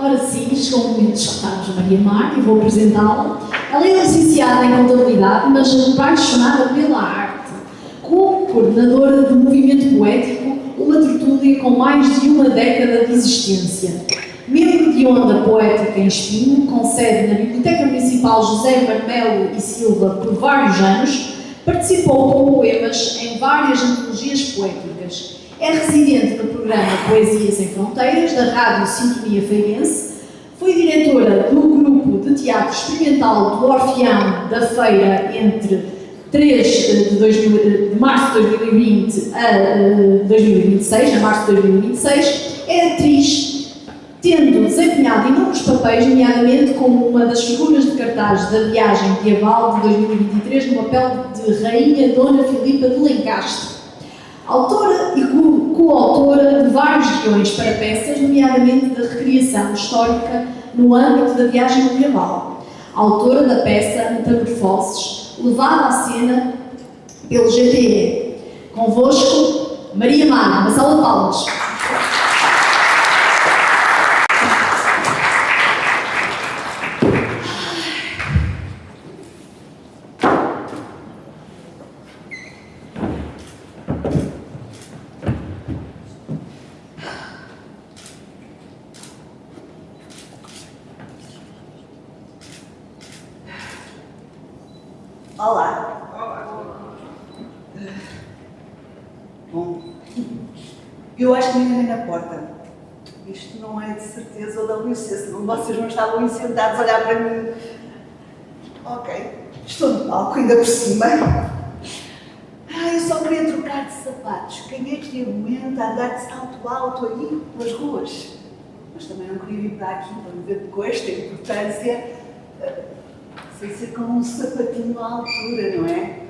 Ora sim, chegou o momento de escutarmos a Maria Mar e vou apresentá-la. Ela é licenciada em Contabilidade, mas apaixonada pela arte. Como coordenadora do movimento poético, uma tertúlia com mais de uma década de existência. Membro de Onda Poética em Espinho, com sede na Biblioteca Municipal José Marmelo e Silva por vários anos, participou com poemas em várias antologias poéticas. É residente do programa Poesias Sem Fronteiras, da Rádio Sintonia Feirense. Foi diretora do grupo de teatro experimental do Orfeão da Feira entre 3 de março de 2020 a 2026, a março de 2026. É atriz, tendo desempenhado inúmeros papéis, nomeadamente como uma das figuras de cartaz da Viagem Medieval de 2023 no papel de Rainha Dona Filipa de Lencastre. Autora e coautora de vários guiões para peças, nomeadamente da recriação histórica no âmbito da Viagem Medieval. Autora da peça Metamorfoses, levada à cena pelo GTE. Convosco, Maria Mar, uma salva de palmas. Olá. Olá. Bom, eu acho que me enganei na porta. Isto não é de certeza o WC, senão vocês não estavam aí sentados a olhar para mim. Ok, estou no palco ainda por cima. Eu só queria trocar de sapatos. Quem é que aguenta andar de salto alto aí pelas ruas? Mas também não queria vir para aqui para me ver com esta importância. Sem ser com um sapatinho à altura, não é?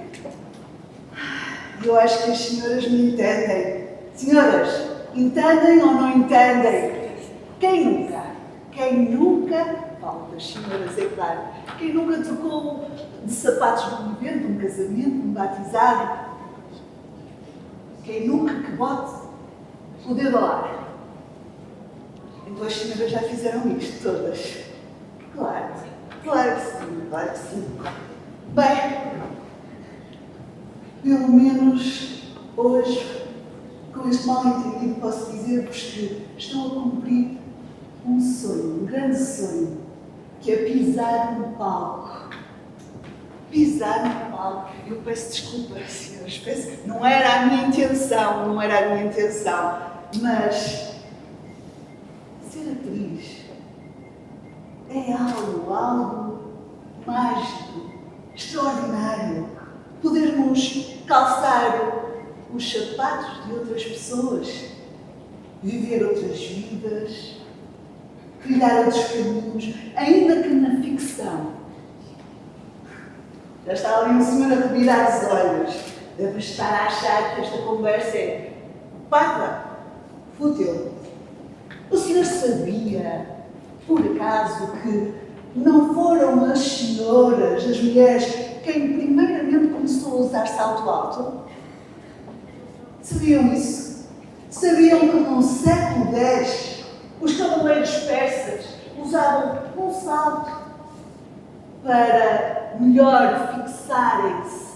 Eu acho que as senhoras me entendem. Senhoras, entendem ou não entendem? Quem nunca? Quem nunca? Falo das senhoras, é claro. Quem nunca trocou de sapatos num evento, num casamento, num batizado? Quem nunca que bote o dedo ao ar? Então as senhoras já fizeram isto todas. Claro. Claro que sim, claro que sim. Bem, pelo menos hoje, com este mal entendido, posso dizer-vos que estão a cumprir um sonho, um grande sonho, que é pisar no palco. Pisar no palco. Eu peço desculpa, senhores, não era a minha intenção, mas ser atriz é algo mágico, extraordinário. Podermos calçar os sapatos de outras pessoas, viver outras vidas, trilhar outros caminhos, ainda que na ficção. Já está ali um senhor a revirar os olhos. Deve estar a achar que esta conversa é parva, fútil. O senhor sabia, por acaso, que não foram as senhoras, as mulheres, quem primeiramente começou a usar salto alto? Sabiam isso? Sabiam que no século X os cavaleiros persas usavam um salto para melhor fixarem-se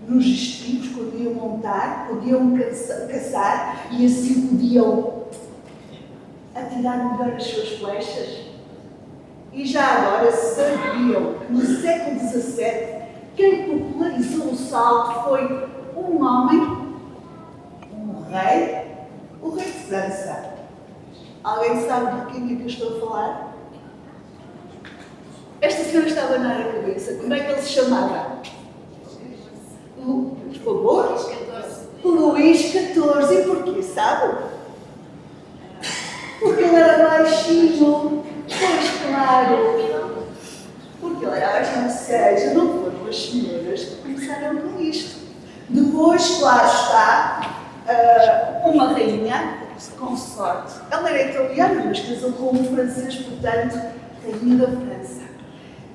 nos estribos quando iam montar, podiam caçar e assim podiam atirar melhor as suas flechas? E já agora sabiam que no século XVII quem popularizou o salto foi um homem, um rei, o rei de França. Alguém sabe de quem é que eu estou a falar? Esta senhora está a abanar a cabeça. Como é que ele se chamava? Por favor? Luís XIV. E porquê, sabe? Porque ele era baixinho. Pois claro. Porque ele era baixinho. Ou seja, não foram as senhoras que começaram com isto. Depois, claro está, uma rainha, com sorte. Ela era italiana, mas casou com um francês, portanto, rainha da França.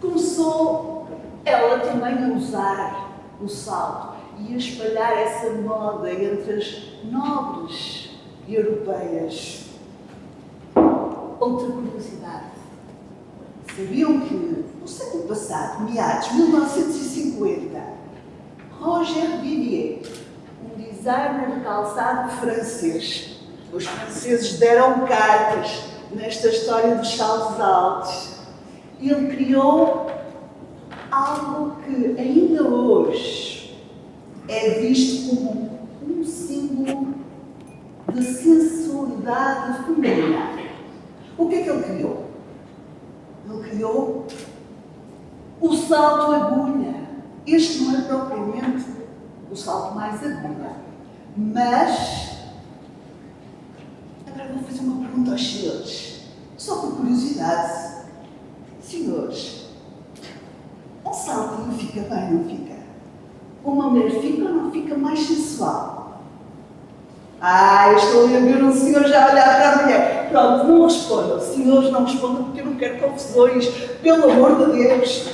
Começou ela também a usar o salto e a espalhar essa moda entre as nobres europeias. Outra curiosidade. Sabiam que, no século passado, meados de 1950, Roger Vivier, um designer de calçado francês, os franceses deram cartas nesta história dos saltos altos. Ele criou algo que ainda hoje é visto como um símbolo de sensualidade feminina. O que é que ele criou? Ele criou o salto agulha. Este não é propriamente o salto mais agulha, mas agora vou fazer uma pergunta aos senhores, só por curiosidade. Senhores, um saltinho fica bem, não fica? Uma mulher fica ou não fica mais sensual? Eu estou ali a ver um senhor já a olhar para a mulher. Pronto, não respondam. Senhores, não respondam porque eu não quero confusões. Pelo amor de Deus.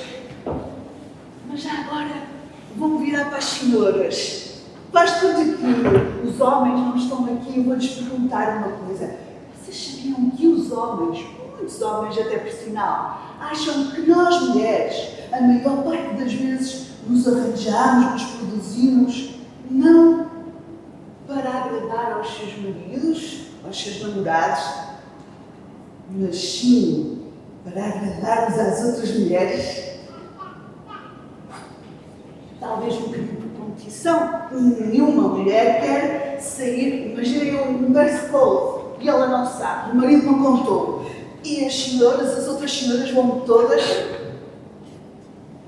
Mas já agora vou virar para as senhoras. Faz conta que os homens não estão aqui. Eu vou-lhes perguntar uma coisa. Vocês sabiam que os homens, muitos homens até por sinal, acham que nós mulheres, a maior parte das vezes, nos arranjamos, nos produzimos, não para agradar aos seus maridos, aos seus namorados, mas sim para agradarmos às outras mulheres? Talvez um bocadinho por competição. Nenhuma mulher quer sair, imaginem um dress code, e ela não sabe, o marido não contou. E as senhoras, as outras senhoras vão todas,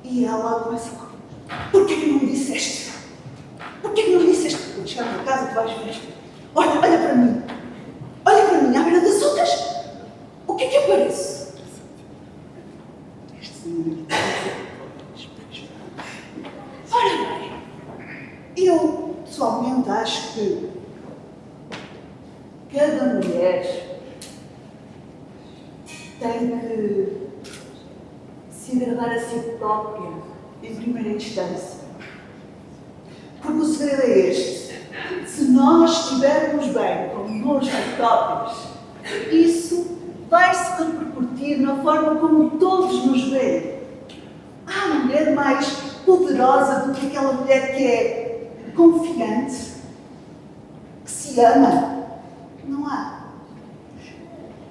e ela começa a... Porquê que não me disseste? Porquê que não me disseste? Quando chegar para casa, tu vais ver. Olha para mim. Olha para mim, à beira das outras. O que é que eu pareço? Este senhor aqui. Ora bem, eu pessoalmente acho que cada mulher tem que se agradar a si própria em primeira instância. Porque o segredo é este. Se nós estivermos bem connosco próprios, isso vai se repercutir na forma como todos nos veem. Há mulher mais poderosa do que aquela mulher que é confiante, que se ama? Não há.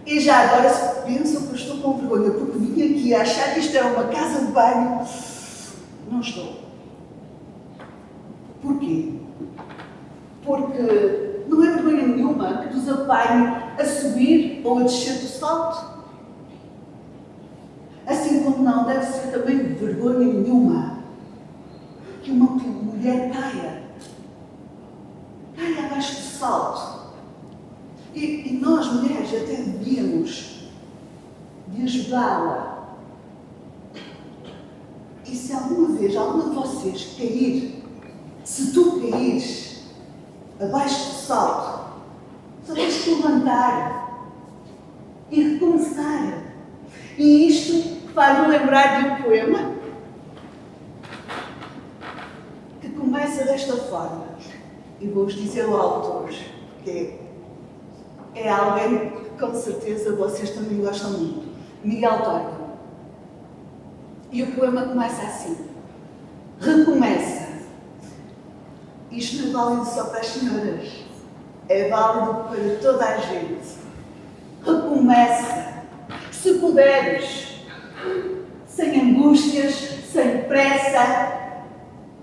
E já agora, se pensam que eu estou com vergonha porque vim aqui a achar que isto é uma casa de banho, não estou. Porquê? Porque não é vergonha nenhuma que nos apanhe a subir ou a descer do salto. Assim como não deve ser também vergonha nenhuma que uma mulher caia abaixo do salto. E nós, mulheres, até devíamos de ajudá-la. E se alguma vez alguma de vocês cair, se tu caíres abaixo do salto, só tens que levantar e recomeçar. E isto faz-me lembrar de um poema que começa desta forma. E vou-vos dizer o autor, que é alguém que com certeza vocês também gostam muito. Miguel Torga. E o poema começa assim. Recomeça. Isto não é válido só para as senhoras. É válido para toda a gente. Recomeça. Se puderes. Sem angústias, sem pressa.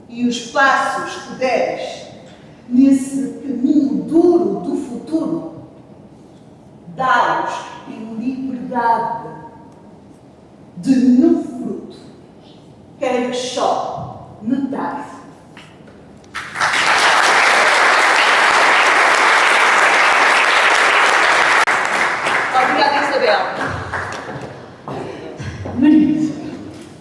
E os passos que deres nesse caminho duro do futuro, dá-los em liberdade de nenhum fruto, queres só metade. Obrigada, Isabel. Maria,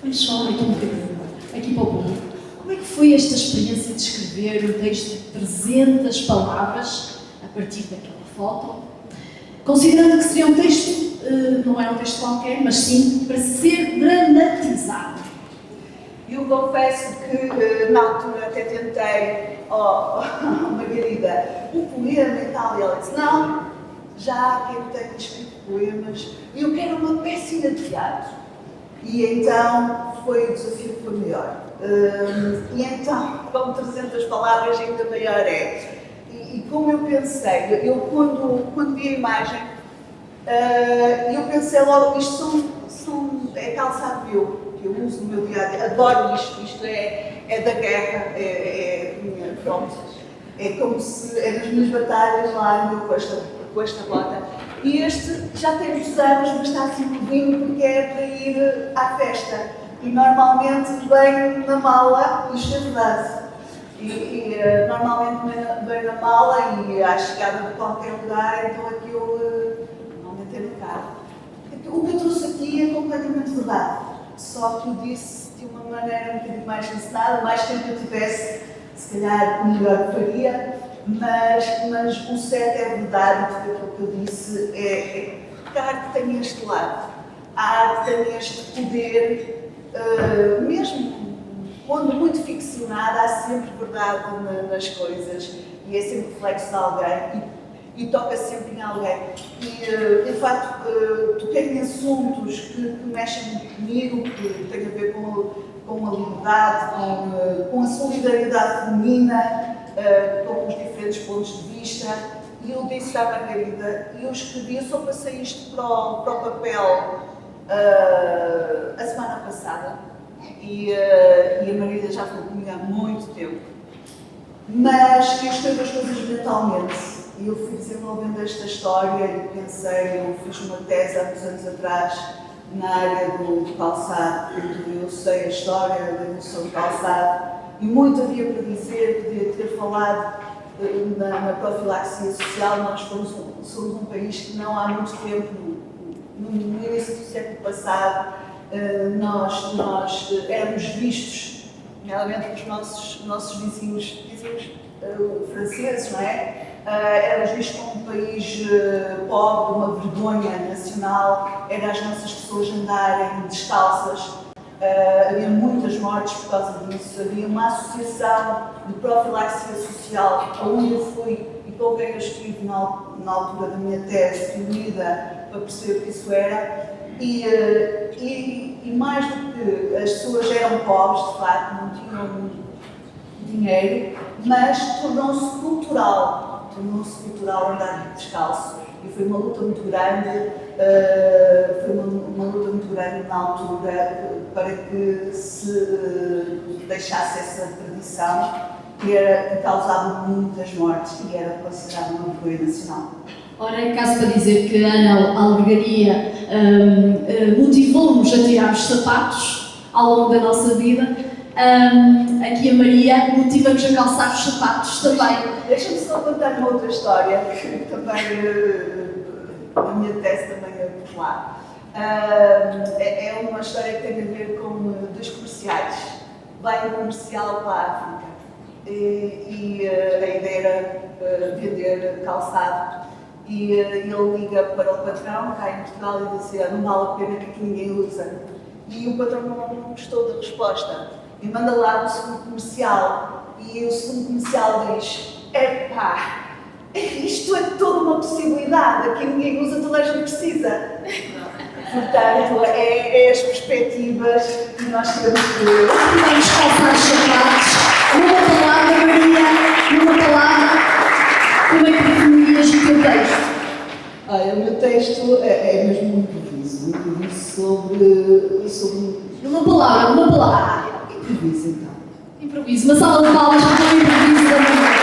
vamos falar aqui um bocadinho, aqui para o público. Como é que foi esta experiência de escrever um texto de 300 palavras a partir daquela foto? considerando que seria um texto, não é um texto qualquer, mas sim para ser dramatizado. Eu confesso que na altura até tentei, Margarida, um poema e tal, e ela disse, não, já que eu tenho escrito poemas, eu quero uma peça de teatro. E então foi o desafio que foi maior. E então, com 300 palavras, ainda maior é. E como eu pensei, eu quando vi a imagem, eu pensei logo, é calçado meu, que eu uso no meu dia a dia, adoro isto é da guerra, pronto, é como se é nas minhas batalhas lá ando com esta bota. E este já tem muitos anos, mas está assim novinho porque é para ir à festa. E normalmente vem na mala, isto é verdade. Normalmente vem na mala e à chegada de qualquer lugar, então aquilo normalmente é no carro. O que eu trouxe aqui é completamente verdade, só que eu disse de uma maneira um bocadinho mais encenada, mais tempo eu tivesse, se calhar melhor faria, mas o certo é verdade, porque aquilo que eu disse é que a arte tem este lado, a arte tem este poder, mesmo quando muito ficcionada, há sempre verdade nas coisas e é sempre reflexo de alguém e toca sempre em alguém. E, de facto, toquei em assuntos que mexem muito comigo, que têm a ver com a liberdade, com a solidariedade feminina, com os diferentes pontos de vista. E eu disse à Margarida, e eu escrevi, eu só passei isto para o papel a semana passada. E a Margarida já falou comigo há muito tempo. Mas eu escrevo as coisas mentalmente. E eu fui desenvolvendo esta história e pensei, eu fiz uma tese há uns anos atrás na área do calçado, portanto eu sei a história da evolução do calçado e muito havia para dizer, podia ter falado na profilaxia social. Nós somos um país que não há muito tempo, no início do século passado, nós éramos vistos, nomeadamente os nossos vizinhos franceses, não é? Éramos vistos como um país pobre, uma vergonha nacional, era as nossas pessoas andarem descalças, havia muitas mortes por causa disso, havia uma associação de profilaxia social, onde eu fui e com quem eu estive na altura da minha tese, reunida para perceber o que isso era, e mais do que as pessoas eram pobres, de facto, não tinham dinheiro, mas tornou-se cultural andar descalço. E foi uma luta muito grande, na altura para que se deixasse essa tradição que causava muitas mortes e era considerada uma vergonha nacional. Ora, é caso para dizer que a Ana Albergaria motivou-nos a tirar os sapatos ao longo da nossa vida. Aqui a Maria motiva-nos a calçar os sapatos também. Deixa-me só contar uma outra história, que também a minha tese também é por lá. É uma história que tem a ver com dois comerciais. Vai um comercial para a África e a ideia era vender calçado. E ele liga para o patrão, cá em Portugal, e diz assim, não vale a pena que aqui ninguém usa. E o patrão não gostou da resposta. E manda lá o segundo comercial. E o segundo comercial diz, epá, isto é toda uma possibilidade, aqui ninguém usa, toda a gente precisa. Portanto, é as perspectivas que nós temos que... Vamos calçar os sapatos. Numa palavra, Maria, numa palavra, como é que definias o teu texto? Olha, o meu texto é mesmo um improviso sobre... Numa palavra. Improviso então. Improviso, uma sala de palmas para o improviso da Maria.